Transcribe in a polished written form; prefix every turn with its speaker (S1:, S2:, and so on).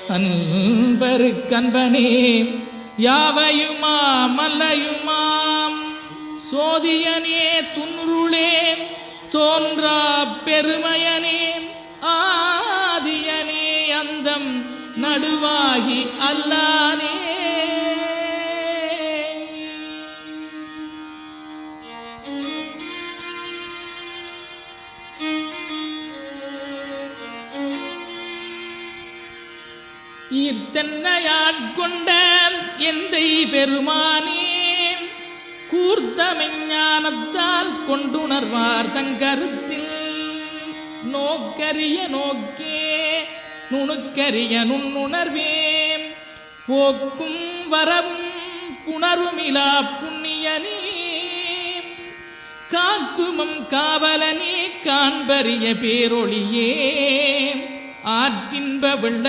S1: அன்பருக்கன்பனே யாவையுமாம் அல்லையுமாம் சோதியனே துன்றுளே தோன்றா பெருமையனே ஆதியனே அந்தம் நடுவாகி அல்லானே ஈர்த்தன்னையாட்கொண்ட எந்தை பெருமானே கூர்த்தமெஞ்ஞானத்தால் கொண்டுணர்வார் தங்கருத்தில் நோக்கரிய நோக்கே நுணுக்கரிய நுண்ணுணர்வே போக்கும் வரவும் புணர்வுமிலா புண்ணியனே காக்குமம் காவலனே காண்பரிய பேரொளியே ஆற்றின்ப வெள்ள